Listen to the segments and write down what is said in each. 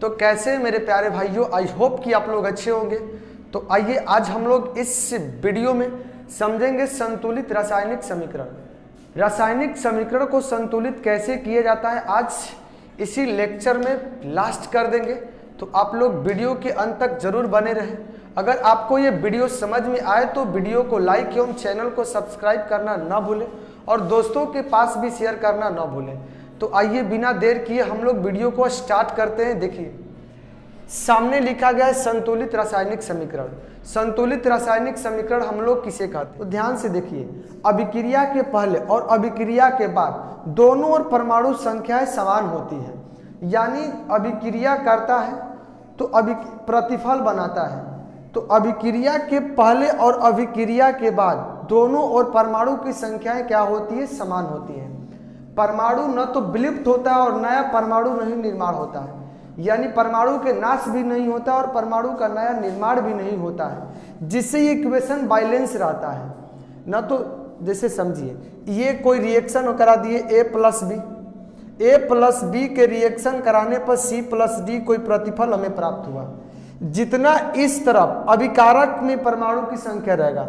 तो कैसे मेरे प्यारे भाइयों, आई होप कि आप लोग अच्छे होंगे। तो आइए आज हम लोग इस वीडियो में समझेंगे संतुलित रासायनिक समीकरण। रासायनिक समीकरण को संतुलित कैसे किया जाता है आज इसी लेक्चर में लास्ट कर देंगे। तो आप लोग वीडियो के अंत तक जरूर बने रहें। अगर आपको ये वीडियो समझ में आए तो वीडियो को लाइक एवं चैनल को सब्सक्राइब करना ना भूलें और दोस्तों के पास भी शेयर करना ना भूलें। तो आइए बिना देर किए हम लोग वीडियो को स्टार्ट करते हैं। देखिए सामने लिखा गया है संतुलित रासायनिक समीकरण। संतुलित रासायनिक समीकरण हम लोग किसे कहते हैं? तो ध्यान से देखिए, अभिक्रिया के पहले और अभिक्रिया के बाद दोनों ओर परमाणु संख्याएं समान होती हैं। यानी अभिक्रिया करता है तो प्रतिफल बनाता है। तो अभिक्रिया के पहले और अभिक्रिया के बाद दोनों ओर परमाणु की संख्याएं क्या होती है? समान होती है। परमाणु न तो विलुप्त होता है और नया परमाणु नहीं निर्माण होता है। यानी परमाणु के नाश भी नहीं होता और परमाणु का नया निर्माण भी नहीं होता है, जिससे ये इक्वेशन बैलेंस रहता है। न तो जैसे समझिए, ये कोई रिएक्शन करा दिए ए प्लस बी के रिएक्शन कराने पर सी प्लस डी कोई प्रतिफल हमें प्राप्त हुआ। जितना इस तरफ अभिकारक में परमाणु की संख्या रहेगा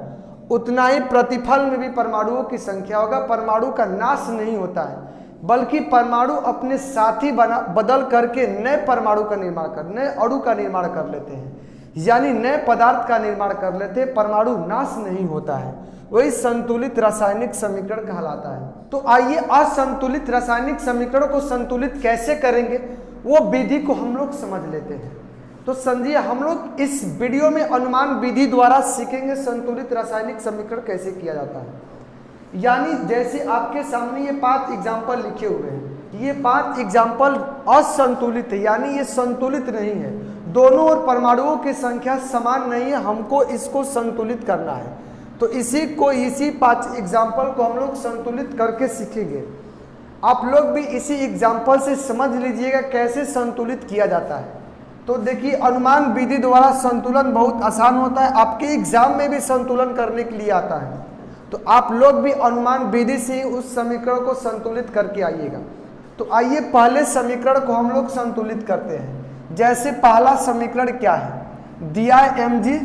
उतना ही प्रतिफल में भी परमाणुओं की संख्या होगा। परमाणु का नाश नहीं होता है, बल्कि परमाणु अपने साथी बदल करके नए परमाणु का निर्माण नए अणु का निर्माण कर लेते हैं, यानी नए पदार्थ का निर्माण कर लेते हैं। परमाणु नाश नहीं होता है, वही संतुलित रासायनिक समीकरण कहलाता है। तो आइए असंतुलित रासायनिक समीकरण को संतुलित कैसे करेंगे वो विधि को हम लोग समझ लेते हैं। तो समझिए, हम लोग इस वीडियो में अनुमान विधि द्वारा सीखेंगे संतुलित रासायनिक समीकरण कैसे किया जाता है। यानी जैसे आपके सामने ये 5 एग्जाम्पल लिखे हुए हैं, ये 5 एग्जाम्पल असंतुलित है, यानी ये संतुलित नहीं है। दोनों ओर परमाणुओं की संख्या समान नहीं है, हमको इसको संतुलित करना है। तो इसी 5 एग्जाम्पल को हम लोग संतुलित करके सीखेंगे। आप लोग भी इसी एग्जाम्पल से समझ लीजिएगा कैसे संतुलित किया जाता है। तो देखिए, अनुमान विधि द्वारा संतुलन बहुत आसान होता है। आपके एग्जाम में भी संतुलन करने के लिए आता है, तो आप लोग भी अनुमान विधि से उस समीकरण को संतुलित करके आइएगा। तो आइए पहले समीकरण को हम लोग संतुलित करते हैं। जैसे पहला समीकरण क्या है? दिया Mg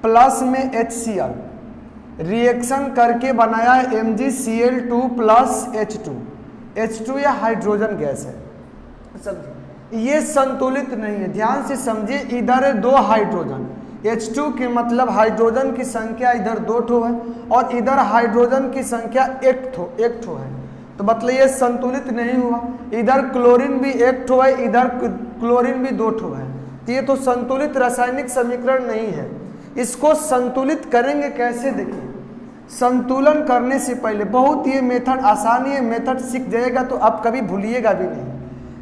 प्लस में HCl, रिएक्शन करके बनाया है MgCl2 प्लस H2 या हाइड्रोजन गैस है। समझिए, ये संतुलित नहीं है। ध्यान से समझिए, इधर है 2 हाइड्रोजन, H2 के मतलब हाइड्रोजन की संख्या इधर 2 ठो है और इधर हाइड्रोजन की संख्या 1 ठो है। तो मतलब ये संतुलित नहीं हुआ। इधर क्लोरीन भी 1 ठो है, इधर क्लोरीन भी 2 ठो है। तो ये तो संतुलित रासायनिक समीकरण नहीं है। इसको संतुलित करेंगे कैसे? देखिए, संतुलन करने से पहले बहुत ये मेथड आसानी है, मेथड सीख जाएगा तो आप कभी भूलिएगा भी नहीं।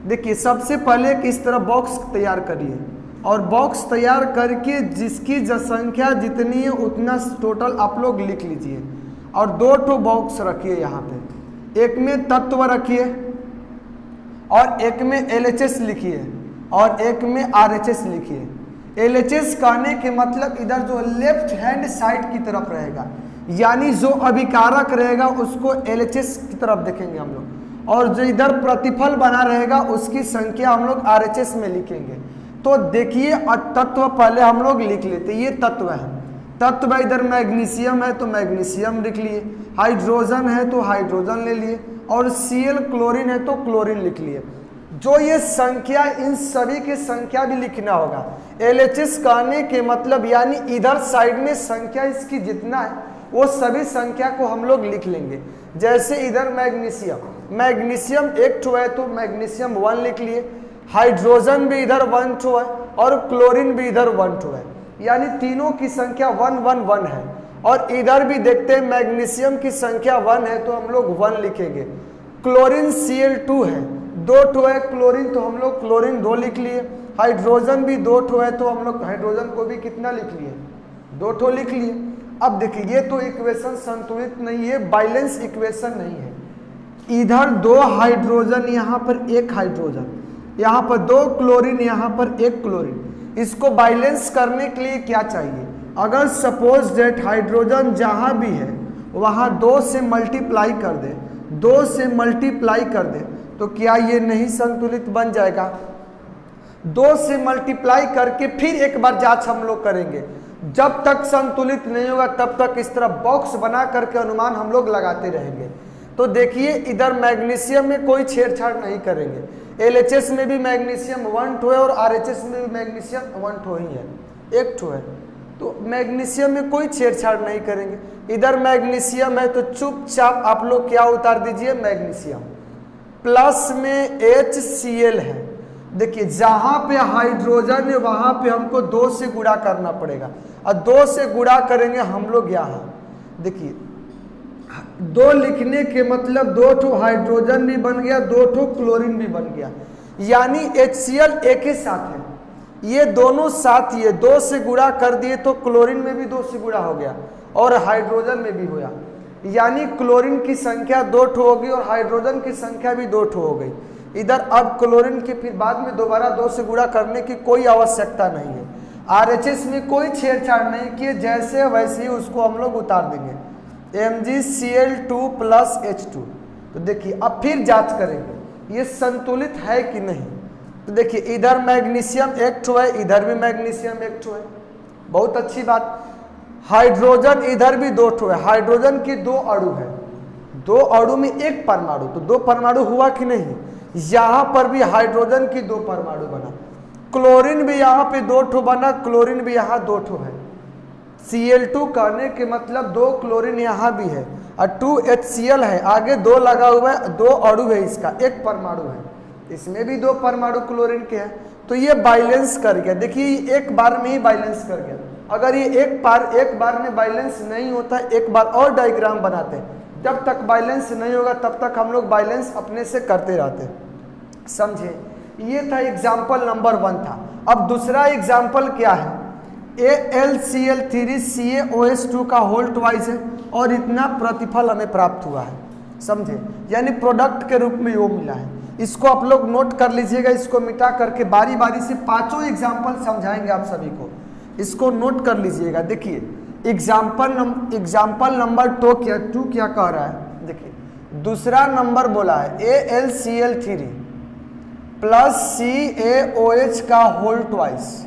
देखिए, सबसे पहले किस तरह बॉक्स तैयार करिए और बॉक्स तैयार करके जिसकी जनसंख्या जितनी है उतना टोटल आप लोग लिख लीजिए और 2 ठो बॉक्स रखिए। यहाँ पे एक में तत्व रखिए और एक में LHS लिखिए और एक में RHS लिखिए। LHS कहने के मतलब इधर जो लेफ्ट हैंड साइड की तरफ रहेगा, यानी जो अभिकारक रहेगा उसको LHS की तरफ देखेंगे हम लोग, और जो इधर प्रतिफल बना रहेगा उसकी संख्या हम लोग RHS में लिखेंगे। तो देखिए, तत्व पहले हम लोग लिख लेते। ये तत्व है, तत्व इधर मैग्नीशियम है तो मैग्नीशियम लिख लिए, हाइड्रोजन है तो हाइड्रोजन ले लिए और Cl क्लोरीन है तो क्लोरीन लिख लिए। जो ये संख्या, इन सभी की संख्या भी लिखना होगा। LHS कहने के मतलब यानी इधर साइड में संख्या इसकी जितना है वो सभी संख्या को हम लोग लिख लेंगे। जैसे इधर मैग्नीशियम 1 ठो है तो मैग्नीशियम 1 लिख लिए, हाइड्रोजन भी इधर 1 ठो है और क्लोरीन भी इधर 1 ठो है, यानी तीनों की संख्या 1 1 1 है। और इधर भी देखते हैं मैग्नीशियम की संख्या 1 है तो हम लोग 1 लिखेंगे। क्लोरीन Cl2 है, 2 ठो है क्लोरीन तो हम लोग क्लोरीन 2 लिख लिए। हाइड्रोजन भी 2 ठो है तो हम लोग हाइड्रोजन को भी कितना लिख लिए? 2 ठो लिख लिए। अब देखिए, ये तो इक्वेशन संतुलित नहीं है, बैलेंस इक्वेशन नहीं है। इधर 2 हाइड्रोजन, यहाँ पर 1 हाइड्रोजन, यहाँ पर 2 क्लोरीन, यहाँ पर 1 क्लोरीन। इसको बैलेंस करने के लिए क्या चाहिए? अगर सपोज दैट हाइड्रोजन जहाँ भी है वहाँ 2 से मल्टीप्लाई कर दे, 2 से मल्टीप्लाई कर दे, तो क्या ये नहीं संतुलित बन जाएगा? 2 से मल्टीप्लाई करके फिर एक बार जांच हम लोग करेंगे। जब तक संतुलित नहीं होगा तब तक इस तरह बॉक्स बना करके अनुमान हम लोग लगाते रहेंगे। तो देखिए इधर मैग्नीशियम में कोई छेड़छाड़ नहीं करेंगे। एलएचएस में भी मैग्नीशियम 1 ठो है और आरएचएस में भी मैग्नीशियम 1 ठो ही है, 1 ठो है। तो मैग्नीशियम में कोई छेड़छाड़ नहीं करेंगे। इधर मैग्नीशियम है तो चुपचाप आप लोग क्या उतार दीजिए, मैग्नीशियम। प्लस में HCl है। देखिए जहां पे हाइड्रोजन है वहां पे हमको 2 से गुणा करना पड़ेगा और 2 से गुणा करेंगे हम लोग यहाँ। देखिए 2 लिखने के मतलब 2 ठो हाइड्रोजन भी बन गया, 2 ठो क्लोरीन भी बन गया, यानी HCl एक ही साथ है। ये दोनों साथ ये 2 से गुणा कर दिए तो क्लोरीन में भी 2 से गुणा हो गया और हाइड्रोजन में भी हुआ, यानी क्लोरीन की संख्या 2 ठो होगी और हाइड्रोजन की संख्या भी 2 ठो हो गई। इधर अब क्लोरीन के फिर बाद में दोबारा 2 से गुणा करने की कोई आवश्यकता नहीं है। आरएचएस में कोई छेड़छाड़ नहीं किए, जैसे वैसे ही उसको हम लोग उतार देंगे MgCl2 + H2। तो देखिए अब फिर जांच करेंगे ये संतुलित है कि नहीं। तो देखिए इधर मैग्नीशियम 1 ठो है, इधर भी मैग्नीशियम 1 ठो है, बहुत अच्छी बात। हाइड्रोजन इधर भी 2 ठो है, हाइड्रोजन की 2 अणु है, 2 अणु में 1 परमाणु, तो 2 परमाणु हुआ कि नहीं। यहां पर भी हाइड्रोजन की 2 परमाणु बना, क्लोरीन भी यहाँ पे 2 ठो बना, क्लोरीन भी यहाँ 2 ठो है। Cl2 कहने के मतलब 2 क्लोरीन यहाँ भी है और 2 HCl है, आगे 2 लगा हुआ है, 2 अणु है, इसका 1 परमाणु है, इसमें भी 2 परमाणु क्लोरीन के हैं। तो ये बैलेंस कर गया। देखिए एक बार में ही बैलेंस कर गया। अगर ये एक बार में बैलेंस नहीं होता, एक बार और डायग्राम बनाते हैं। जब तक बैलेंस नहीं होगा तब तक हम लोग बैलेंस अपने से करते रहते हैं, समझे। ये था एग्जाम्पल नंबर 1 था। अब दूसरा एग्जाम्पल क्या है, AlCl3CaOH2 का होल ट्वाइस है और इतना प्रतिफल हमें प्राप्त हुआ है, समझे, यानी प्रोडक्ट के रूप में वो मिला है। इसको आप लोग नोट कर लीजिएगा, इसको मिटा करके बारी बारी से 5 एग्जाम्पल समझाएंगे आप सभी को, इसको नोट कर लीजिएगा। देखिए एग्जाम्पल नंबर 2 क्या कह रहा है। देखिए दूसरा नंबर बोला है AlCl3 + CaOH का होल ट्वाइस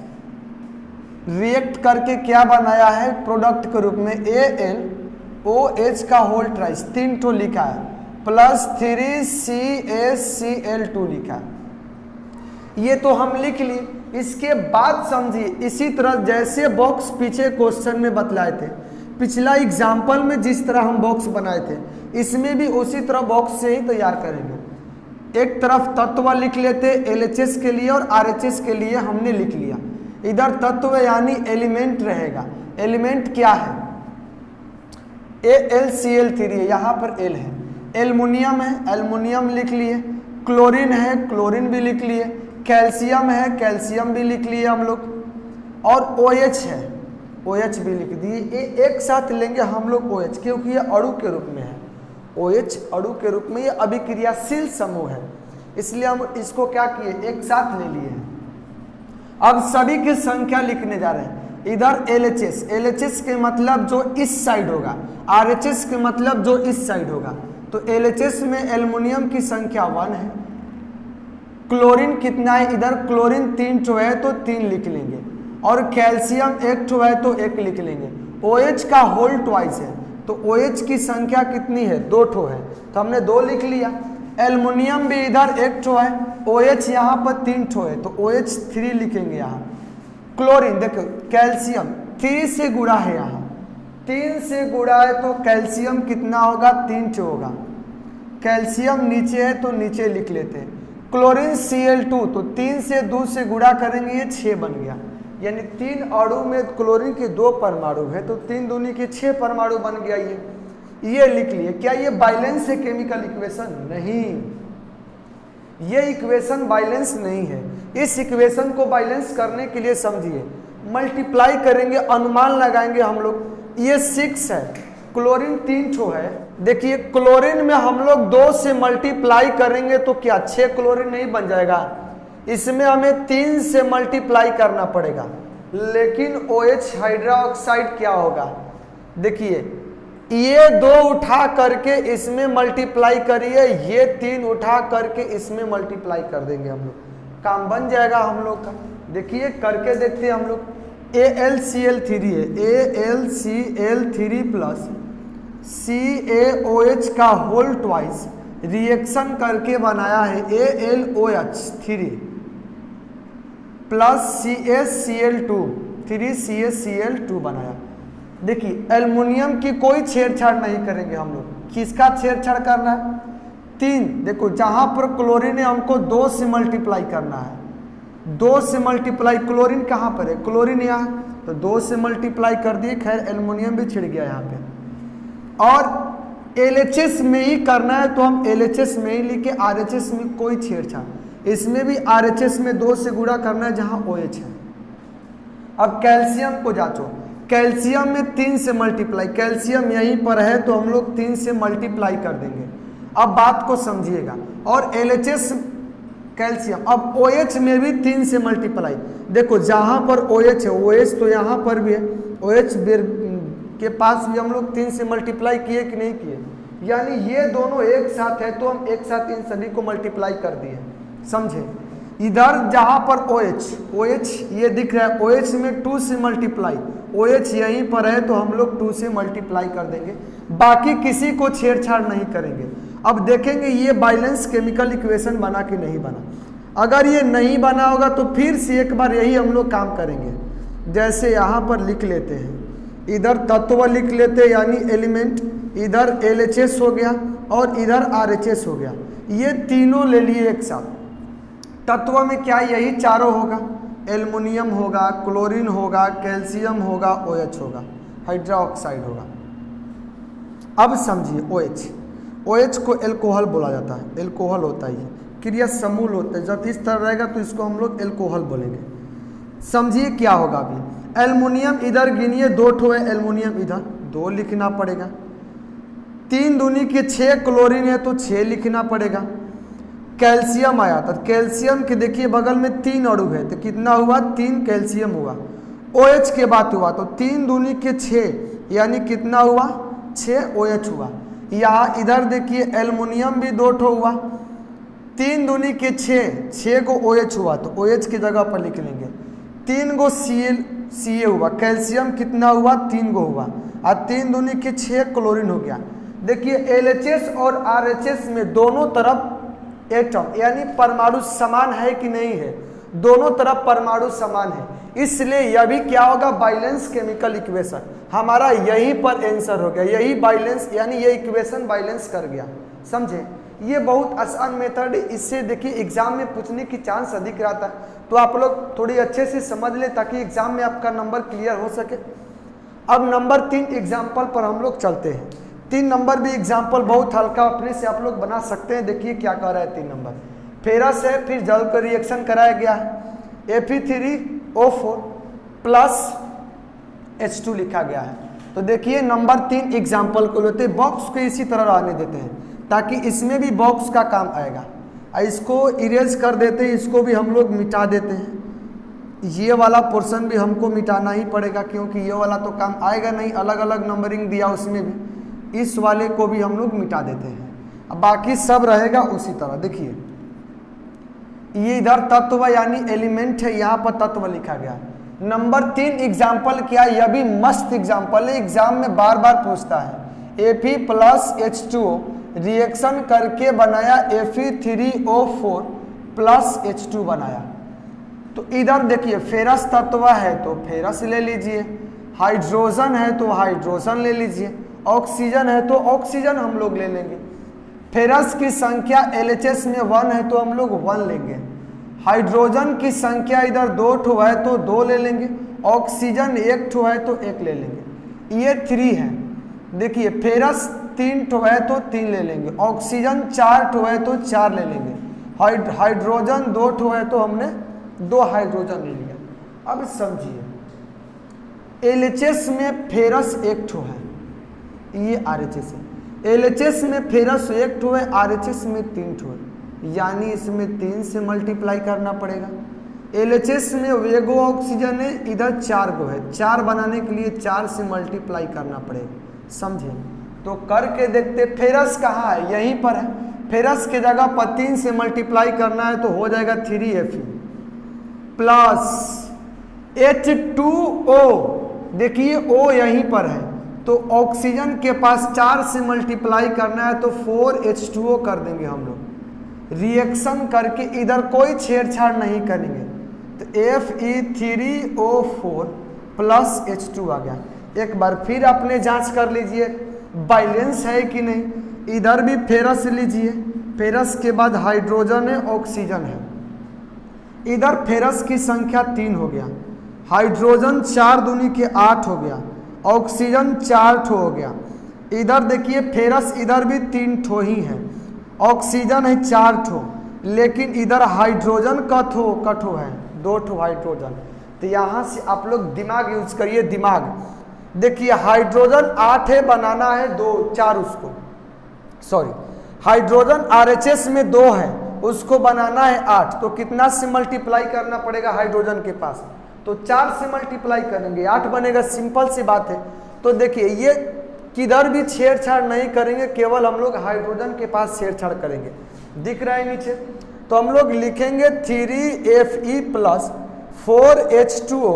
रिएक्ट करके क्या बनाया है, प्रोडक्ट के रूप में AlOH का होल ट्वाइस 3 ठो लिखा है +3CaCl2 लिखा। ये तो हम लिख लिए। इसके बाद समझिए इसी तरह जैसे बॉक्स पीछे क्वेश्चन में बतलाए थे, पिछला एग्जाम्पल में जिस तरह हम बॉक्स बनाए थे, इसमें भी उसी तरह बॉक्स से ही तैयार करेंगे। एक तरफ तत्व लिख लेते LHS के लिए और RHS के लिए हमने लिख लिया। इधर तत्व यानी एलिमेंट रहेगा। एलिमेंट क्या है, AlCl3 है, यहाँ पर L है। एल्युमिनियम है, एल्युमिनियम लिख लिए। क्लोरीन है, क्लोरीन भी लिख लिए। कैल्शियम है, कैल्शियम भी लिख लिए हम लोग। और OH है, OH भी लिख दिए। ये एक साथ लेंगे हम लोग OH, क्योंकि ये अणु के रूप में है। OH अणु के रूप में ये अभिक्रियाशील समूह है, इसलिए हम इसको क्या किए, एक साथ ले लिए हैं। अब सभी की संख्या लिखने जा रहे हैं। इधर LHS के मतलब जो इस साइड होगा, RHS के मतलब जो इस साइड होगा। तो LHS में एल्युमिनियम की संख्या 1 है। क्लोरीन कितना है, इधर क्लोरीन 3 ठो है तो 3 लिख लेंगे, और कैल्शियम 1 ठो है तो 1 लिख लेंगे। OH का होल ट्वाइस है तो OH की संख्या कितनी है, 2 ठो है, तो हमने 2 लिख लिया। एल्युमिनियम भी इधर 1 ठो है, OH यहाँ पर 3 ठो है तो OH 3 लिखेंगे यहाँ। क्लोरीन देखो, कैल्शियम 3 से गुणा है, यहाँ 3 से गुणा है तो कैल्शियम कितना होगा, 3 ठो होगा। कैल्शियम नीचे है तो नीचे लिख लेते हैं। क्लोरीन Cl2 तो 3 से 2 से गुणा करेंगे, ये 6 बन गया, यानी 3 अणु में क्लोरीन के 2 परमाणु है तो 3 दूनी के 6 परमाणु बन गया। ये लिख लिए। क्या ये बैलेंस है केमिकल इक्वेशन? नहीं, ये इक्वेशन बैलेंस नहीं है। इस इक्वेशन को बैलेंस करने के लिए समझिए मल्टीप्लाई करेंगे, अनुमान लगाएंगे हम लोग। ये 6 है, क्लोरीन 3 ठो है। देखिए क्लोरीन में हम लोग 2 से मल्टीप्लाई करेंगे तो क्या 6 क्लोरीन नहीं बन जाएगा? इसमें हमें 3 से मल्टीप्लाई करना पड़ेगा। लेकिन OH हाइड्रोक्साइड क्या होगा, देखिए ये 2 उठा करके इसमें मल्टीप्लाई करिए, ये 3 उठा करके इसमें मल्टीप्लाई कर देंगे हम लोग। काम बन जाएगा हम लोग का। देखिए करके देखते हैं हम लोग। AlCl3 है, AlCl3 प्लस CaOH का होल ट्वाइस रिएक्शन करके बनाया है AlOH3 प्लस CaCl2 3CaCl2 बनाया। देखिए एल्युमिनियम की कोई छेड़छाड़ नहीं करेंगे हम लोग। किसका छेड़छाड़ करना है? 3। देखो जहां पर क्लोरीन है हमको 2 से मल्टीप्लाई करना है। 2 से मल्टीप्लाई, क्लोरीन कहाँ पर है? क्लोरीन यहाँ, तो 2 से मल्टीप्लाई कर दिए। खैर एल्युमिनियम भी छिड़ गया यहाँ पे। और LHS में ही करना है तो हम LHS में ही लिखे, RHS में कोई छेड़छाड़। इसमें भी RHS में 2 से गुणा करना है जहाँ OH है। अब कैल्शियम को जांचो। कैल्शियम में 3 से मल्टीप्लाई, कैल्शियम यहीं पर है तो हम लोग 3 से मल्टीप्लाई कर देंगे। अब बात को समझिएगा। और LHS कैल्शियम, अब OH में भी 3 से मल्टीप्लाई। देखो जहां पर OH है, OH तो यहाँ पर भी है, OH के पास भी हम लोग 3 से मल्टीप्लाई किए कि नहीं किए? यानी ये दोनों एक साथ है तो हम एक साथ इन सभी को मल्टीप्लाई कर दिए। समझे? इधर जहां पर OH ये दिख रहा है, OH में 2 से मल्टीप्लाई, OH यहीं पर है तो हम लोग 2 से मल्टीप्लाई कर देंगे। बाकी किसी को छेड़छाड़ नहीं करेंगे। अब देखेंगे ये बैलेंस केमिकल इक्वेशन बना कि नहीं बना। अगर ये नहीं बना होगा तो फिर से एक बार यही हम लोग काम करेंगे। जैसे यहाँ पर लिख लेते हैं, इधर तत्व लिख लेते हैं यानी एलिमेंट, इधर LHS हो गया और इधर RHS हो गया। ये तीनों ले लिए एक साथ। तत्व में क्या यही चारों होगा? एल्युमिनियम होगा, क्लोरीन होगा, कैल्शियम होगा, OH होगा, हाइड्रोक्साइड होगा। अब समझिए OH को एल्कोहल बोला जाता है। एल्कोहल होता है, क्रिया समूल होता है। जब इस तरह रहेगा तो इसको हम लोग एल्कोहल बोलेंगे। समझिए क्या होगा। अभी एल्युमिनियम इधर गिनिए, 2 ठो है एल्युमिनियम, इधर 2 लिखना पड़ेगा। 3 दूनी के 6 क्लोरीन है तो 6 लिखना पड़ेगा। कैल्शियम आया था, कैल्शियम के देखिए बगल में 3 अणु है तो कितना हुआ? 3 कैल्शियम हुआ। OH के बात हुआ तो 3 दूनी के 6 यानी कितना हुआ? 6 OH हुआ। यहाँ इधर देखिए एल्युमिनियम भी 2 ठो हुआ। 3 दूनी के 6 को OH हुआ तो OH की जगह पर लिख लेंगे। 3 गो Ca हुआ। कैल्शियम कितना हुआ? 3 गो हुआ। और 3 दूनी के 6 क्लोरीन हो गया। देखिए LHS और RHS में दोनों तरफ एटम यानी परमाणु समान है कि नहीं है? दोनों तरफ परमाणु समान है, इसलिए यह भी क्या होगा? Balance chemical equation. हमारा यही पर आंसर हो गया। यही बैलेंस यानी ये इक्वेशन बैलेंस कर गया। समझे? ये बहुत आसान मेथड है। इससे देखिए एग्जाम में पूछने की चांस अधिक रहता है, तो आप लोग थोड़ी अच्छे से समझ ले ताकि एग्जाम में आपका नंबर क्लियर हो सके। अब नंबर 3 एग्जाम्पल पर हम लोग चलते हैं। 3 नंबर भी एग्जाम्पल बहुत हल्का अपने से आप लोग बना सकते हैं। देखिए क्या कह रहा है 3 नंबर। फेरस है, फिर जल का रिएक्शन कराया गया है, Fe3O4 प्लस H2 लिखा गया है। तो देखिए नंबर 3 एग्जाम्पल को लेते हैं। बॉक्स को इसी तरह रहने देते हैं ताकि इसमें भी बॉक्स का काम आएगा। इसको इरेज कर देते हैं, इसको भी हम लोग मिटा देते हैं। ये वाला पोर्शन भी हमको मिटाना ही पड़ेगा क्योंकि ये वाला तो काम आएगा नहीं। अलग अलग नंबरिंग दिया उसमें भी, इस वाले को भी हम लोग मिटा देते हैं। अब बाकी सब रहेगा उसी तरह। देखिए ये इधर तत्व यानी एलिमेंट है, यहाँ पर तत्व लिखा गया। नंबर 3 एग्जाम्पल क्या? यह भी मस्त एग्जाम्पल है, एग्जाम में बार बार पूछता है। Fe प्लस H2O रिएक्शन करके बनाया Fe3O4 प्लस H2 बनाया। तो इधर देखिए फेरस तत्व है तो फेरस ले लीजिए, हाइड्रोजन है तो हाइड्रोजन ले लीजिए, ऑक्सीजन है तो ऑक्सीजन हम लोग ले लेंगे। फेरस की संख्या LHS में 1 है तो हम लोग 1 लेंगे। हाइड्रोजन की संख्या इधर 2 ठो है तो 2 ले लेंगे। ऑक्सीजन 1 ठो है तो 1 ले लेंगे। ये 3 है। देखिए फेरस 3 ठो है तो 3 ले लेंगे। ऑक्सीजन 4 ठो है तो 4 ले लेंगे। हाइड्रोजन 2 ठो है तो हमने 2 हाइड्रोजन ले लिया। अब समझिए LHS में फेरस 1 ठो है, ये RHS है। LHS में फेरस 1 ठो है, RHS में 3 ठो है, यानी इसमें 3 से मल्टीप्लाई करना पड़ेगा। LHS में वेगो ऑक्सीजन है, इधर 4 गो है, 4 बनाने के लिए 4 से मल्टीप्लाई करना पड़ेगा। समझे? तो करके देखते। फेरस कहाँ है? यहीं पर है। फेरस के जगह पर 3 से मल्टीप्लाई करना है तो हो जाएगा 3Fe प्लस H2O। देखिए O यहीं पर है तो ऑक्सीजन के पास 4 से मल्टीप्लाई करना है तो 4H2O कर देंगे हम लोग। रिएक्शन करके इधर कोई छेड़छाड़ नहीं करेंगे तो Fe3O4 प्लस H2 आ गया। एक बार फिर अपने जांच कर लीजिए बैलेंस है कि नहीं। इधर भी फेरस लीजिए, फेरस के बाद हाइड्रोजन है, ऑक्सीजन है। इधर फेरस की संख्या 3 हो गया, हाइड्रोजन 4 दूनी के 8 हो गया, ऑक्सीजन 4 ठो हो गया। इधर देखिए फेरस इधर भी 3 ठो ही है, ऑक्सीजन है 4 ठो, लेकिन इधर हाइड्रोजन कठो है 2 ठो हाइड्रोजन। तो यहाँ से आप लोग दिमाग यूज करिए, दिमाग। देखिए हाइड्रोजन 8 है, बनाना है 4 उसको, सॉरी हाइड्रोजन RHS में 2 है, उसको बनाना है 8। तो कितना से मल्टीप्लाई करना पड़ेगा हाइड्रोजन के पास, तो 4 से मल्टीप्लाई करेंगे 8 बनेगा, सिंपल सी बात है। तो देखिए ये किधर भी छेड़छाड़ नहीं करेंगे, केवल हम लोग हाइड्रोजन के पास छेड़छाड़ करेंगे। दिख रहा है नीचे, तो हम लोग लिखेंगे 3Fe प्लस 4H2O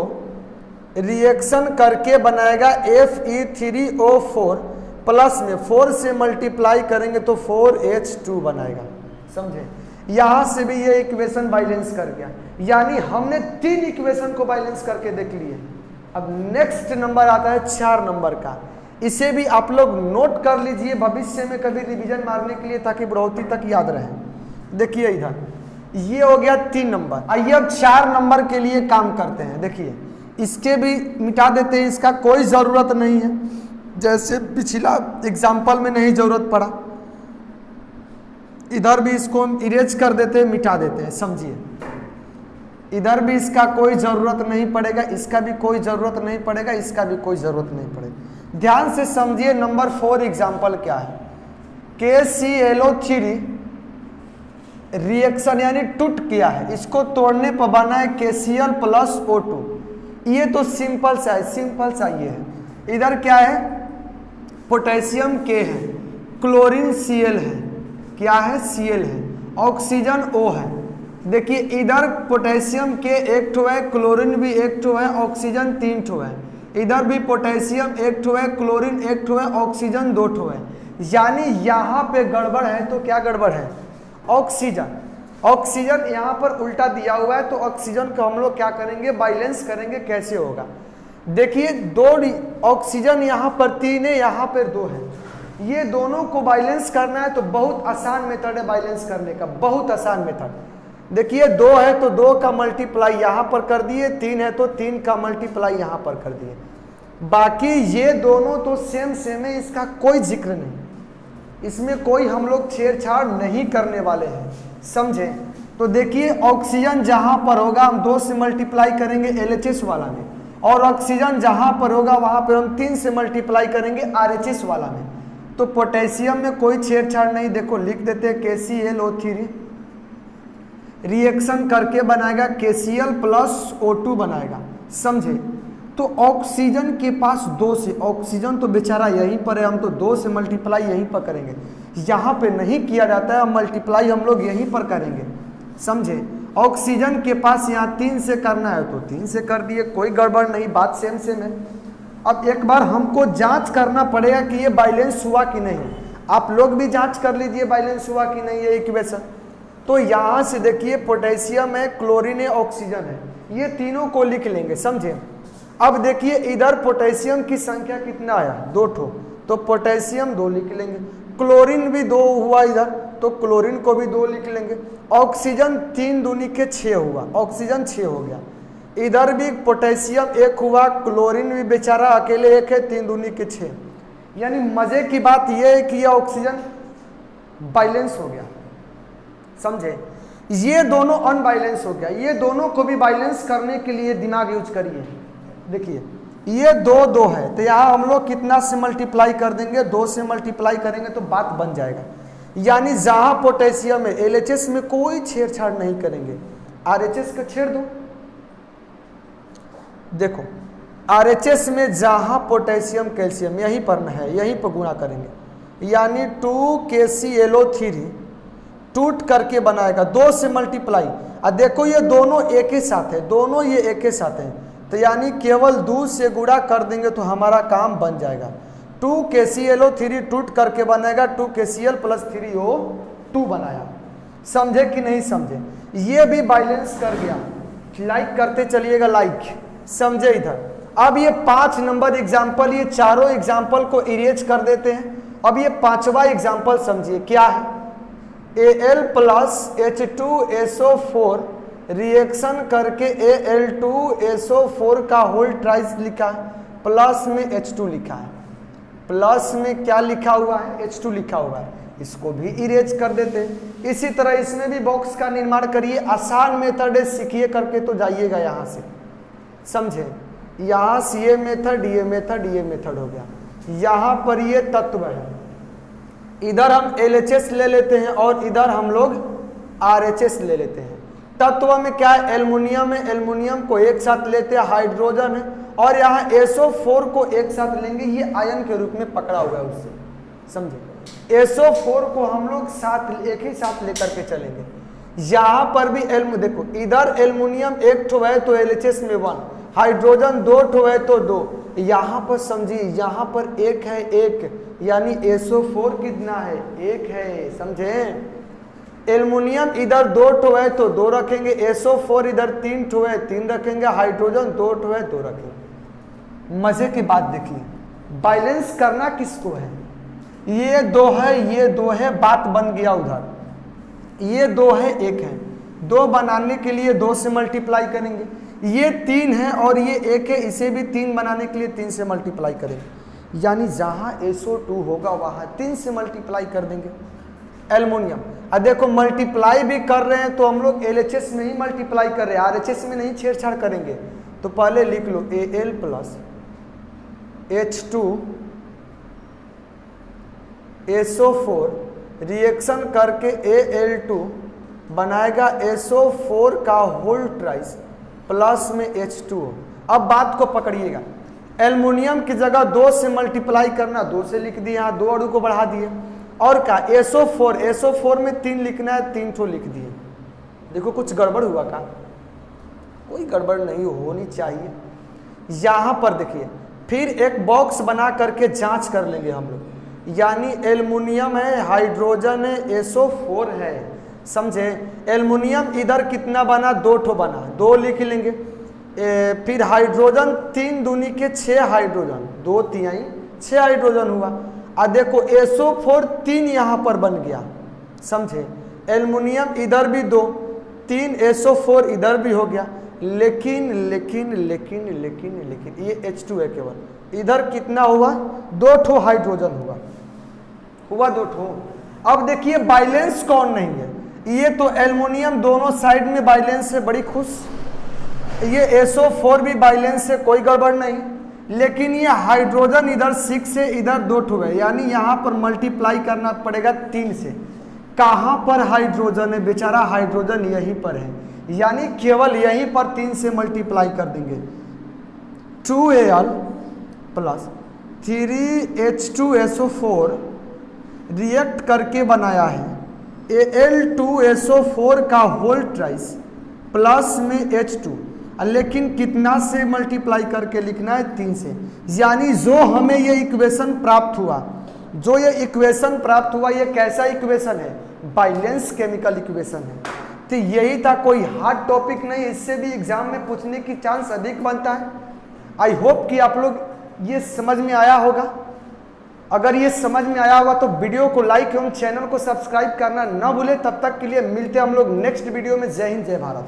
रिएक्शन करके बनाएगा Fe3O4 प्लस में 4 से मल्टीप्लाई करेंगे तो 4H2 बनाएगा। समझे, यहां से भी ये इक्वेशन बैलेंस कर गया, यानी हमने 3 इक्वेशन को बैलेंस करके देख लिए। अब नेक्स्ट नंबर आता है 4 नंबर का, इसे भी आप लोग नोट कर लीजिए भविष्य में कभी रिवीजन मारने के लिए, ताकि बढ़ोतरी तक याद रहे। देखिए इधर ये हो गया 3 नंबर। आइए अब 4 नंबर के लिए काम करते हैं। देखिए इसके भी मिटा देते हैं, इसका कोई ज़रूरत नहीं है, जैसे पिछला एग्जाम्पल में नहीं ज़रूरत पड़ा। इधर भी इसको इरेज कर देते हैं, मिटा देते हैं। समझिए इधर भी इसका कोई ज़रूरत नहीं पड़ेगा, इसका भी कोई ज़रूरत नहीं पड़ेगा, इसका भी कोई ज़रूरत नहीं पड़ेगा। ध्यान से समझिए नंबर 4 एग्जाम्पल क्या है। KClO3 रिएक्शन यानी टूट किया है, इसको तोड़ने पर बना है KCl प्लस O2। ये तो सिंपल सा है, सिंपल सा ये है। इधर क्या है, पोटेशियम K है, क्लोरीन Cl है, क्या है Cl है, ऑक्सीजन O है। देखिए इधर पोटेशियम K 1 ठो है, क्लोरीन भी 1 ठो है, ऑक्सीजन 3 ठो है। इधर भी पोटेशियम 1 ठो है, क्लोरीन 1 ठो है, ऑक्सीजन 2 ठो है। यानी यहाँ पे गड़बड़ है, तो क्या गड़बड़ है, ऑक्सीजन। ऑक्सीजन यहाँ पर उल्टा दिया हुआ है, तो ऑक्सीजन को हम लोग क्या करेंगे, बैलेंस करेंगे। कैसे होगा, देखिए 2 ऑक्सीजन यहाँ पर 3 है, यहाँ पर 2 है, ये दोनों को बैलेंस करना है। तो बहुत आसान मेथड है बैलेंस करने का, बहुत आसान मेथड। देखिए 2 है तो 2 का मल्टीप्लाई यहाँ पर कर दिए, 3 है तो 3 का मल्टीप्लाई यहाँ पर कर दिए। बाकी ये दोनों तो सेम सेम है, इसका कोई जिक्र नहीं, इसमें कोई हम लोग छेड़छाड़ नहीं करने वाले हैं। समझे, तो देखिए ऑक्सीजन जहाँ पर होगा हम 2 से मल्टीप्लाई करेंगे LHS वाला में, और ऑक्सीजन जहाँ पर होगा वहाँ पर हम 3 से मल्टीप्लाई करेंगे RHS वाला में। तो पोटेशियम में कोई छेड़छाड़ नहीं। देखो लिख देते हैं KClO3 रिएक्शन करके बनाएगा KCl प्लस O2 बनाएगा। समझे, तो ऑक्सीजन के पास 2 से, ऑक्सीजन तो बेचारा यहीं पर है, हम तो 2 से मल्टीप्लाई यहीं पर करेंगे, यहाँ पे नहीं किया जाता है, मल्टीप्लाई हम लोग यहीं पर करेंगे। समझे, ऑक्सीजन के पास यहाँ 3 से करना है तो 3 से कर दिए, कोई गड़बड़ नहीं, बात सेम सेम है। अब एक बार हमको जांच करना पड़ेगा कि ये बैलेंस हुआ कि नहीं। आप लोग भी जांच कर लीजिए बैलेंस हुआ कि नहीं ये इक्वेशन। तो यहाँ से देखिए पोटेशियम है, क्लोरीन है, ऑक्सीजन है, ये तीनों को लिख लेंगे। समझे, अब देखिए इधर पोटेशियम की संख्या कितना आया, 2 ठो, तो पोटेशियम 2 लिख लेंगे। क्लोरीन भी 2 हुआ इधर, तो क्लोरीन को भी 2 लिख लेंगे। ऑक्सीजन 3 दूनी के 6 हुआ, ऑक्सीजन 6 हो गया। इधर भी पोटेशियम 1 हुआ, क्लोरीन भी बेचारा अकेले 1 है, 3 दूनी के 6। यानी मजे की बात यह है कि यह ऑक्सीजन बैलेंस हो गया। समझे, ये दोनों अनबैलेंस हो गया, ये दोनों को भी बैलेंस करने के लिए दिमाग यूज करिए। देखिए ये 2 है, तो यहाँ हम लोग कितना से मल्टीप्लाई कर देंगे, 2 से मल्टीप्लाई करेंगे तो बात बन जाएगा। यानी जहां पोटेशियम है LHS में कोई छेड़छाड़ नहीं करेंगे, RHS को छेड़ दो। देखो RHS में जहां पोटेशियम कैल्शियम यहीं पर है, यहीं पर गुणा करेंगे, यानी 2 KClO3 टूट करके बनाएगा, 2 से मल्टीप्लाई। अब देखो ये दोनों एक ही साथ है, दोनों ये एक ही साथ हैं, तो यानी केवल 2 से गुणा कर देंगे तो हमारा काम बन जाएगा। 2 KClO3 टूट करके बनेगा 2 KCl + 3O2 बनाया। समझे कि नहीं समझे? ये भी बैलेंस कर गया। लाइक करते चलिएगा, लाइक। समझे इधर? अब ये 5 नंबर एग्जाम्पल, ये चारों एग्जाम्पल को इरेज कर देते हैं। अब ये 5वां एग्जाम्पल समझिए क्या है। Al + H2SO4 रिएक्शन करके Al2SO4 का होल ट्राइस लिखा है, प्लस में H2 लिखा है। प्लस में क्या लिखा हुआ है? H2 लिखा हुआ है। इसको भी इरेज कर देते हैं। इसी तरह इसमें भी बॉक्स का निर्माण करिए। आसान मेथड है, सीखिए करके तो जाइएगा यहाँ से। समझे? यहाँ से ये मेथड, ये मेथड, ये मेथड हो गया। यहाँ पर ये तत्व है, इधर हम LHS ले लेते हैं और इधर हम लोग RHS ले लेते हैं। तत्व में क्या है? एल्युमिनियम है, एल्युमिनियम को एक साथ लेते हैं, हाइड्रोजन है, और यहाँ SO4 को एक साथ लेंगे, ये आयन के रूप में पकड़ा हुआ है उससे। समझे? SO4 को हम लोग साथ एक ही साथ लेकर के चलेंगे। यहाँ पर भी देखो, इधर एल्युमिनियम 1 ठो है तो LHS में 1, हाइड्रोजन 2 ठो है तो 2। यहाँ पर समझिए, यहाँ पर 1 है, 1, यानी SO4 कितना है? 1 है। समझे? एल्युमिनियम इधर 2 ठो है तो 2 रखेंगे, SO4 इधर 3 ठो है, 3 रखेंगे, हाइड्रोजन 2 ठो है, 2 रखेंगे। मजे की बात देखिए, बैलेंस करना किसको है? ये 2 है, ये 2 है, बात बन गया उधर। ये 2 है, 1 है, 2 बनाने के लिए 2 से मल्टीप्लाई करेंगे। ये 3 है और ये 1 है, इसे भी 3 बनाने के लिए 3 से मल्टीप्लाई करेंगे। यानी जहाँ SO2 होगा वहाँ 3 से मल्टीप्लाई कर देंगे। एल्युमिनियम, अब देखो मल्टीप्लाई भी कर रहे हैं तो हम लोग LHS में ही मल्टीप्लाई कर रहे हैं, RHS में नहीं छेड़छाड़ करेंगे। तो पहले लिख लो Al + H2SO4 रिएक्शन करके Al2 बनाएगा SO4 का होल ट्राइस प्लस में H2O। अब बात को पकड़िएगा, एल्युमिनियम की जगह 2 से मल्टीप्लाई करना, 2 से लिख दिए, यहाँ 2 अणु को बढ़ा दिए। और का SO4 में 3 लिखना है, 3 ठो लिख दिए। देखो कुछ गड़बड़ हुआ का? कोई गड़बड़ नहीं होनी चाहिए। यहाँ पर देखिए, फिर एक बॉक्स बना करके जांच कर लेंगे हम लोग। यानी एल्युमिनियम है, हाइड्रोजन है, SO4 है। समझे? एल्युमिनियम इधर कितना बना? 2 ठो बना, 2 लिख लेंगे। फिर हाइड्रोजन 3 दूनी के 6 हाइड्रोजन, 2 तिहाई 6 हाइड्रोजन हुआ। अब देखो SO4 3 यहाँ पर बन गया। समझे? एल्युमिनियम इधर भी 2, 3 SO4 इधर भी हो गया। लेकिन लेकिन लेकिन लेकिन लेकिन ये H2 है केवल। इधर कितना हुआ? 2 ठो हाइड्रोजन हुआ 2 ठो। अब देखिए बैलेंस कौन नहीं है? ये तो एल्युमिनियम दोनों साइड में बैलेंस है, बड़ी खुश। ये SO4 भी बैलेंस है, कोई गड़बड़ नहीं। लेकिन ये हाइड्रोजन इधर 6 से इधर 2 ठो है, यानी यहाँ पर मल्टीप्लाई करना पड़ेगा 3 से। कहाँ पर हाइड्रोजन है? बेचारा हाइड्रोजन यहीं पर है, यानी केवल यहीं पर 3 से मल्टीप्लाई कर देंगे। 2Al + 3H2SO4 रिएक्ट करके बनाया है Al2SO4 का होल ट्राइस प्लस में H2, लेकिन कितना से मल्टीप्लाई करके लिखना है? 3 से। यानी जो हमें ये इक्वेशन प्राप्त हुआ, ये कैसा इक्वेशन है? बैलेंस केमिकल इक्वेशन है। तो यही था, कोई हार्ड टॉपिक नहीं, इससे भी एग्जाम में पूछने की चांस अधिक बनता है। आई होप कि आप लोग ये समझ में आया होगा। अगर ये समझ में आया होगा तो वीडियो को लाइक एवं चैनल को सब्सक्राइब करना ना भूलें। तब तक के लिए मिलते हैं हम लोग नेक्स्ट वीडियो में। जय हिंद, जय भारत।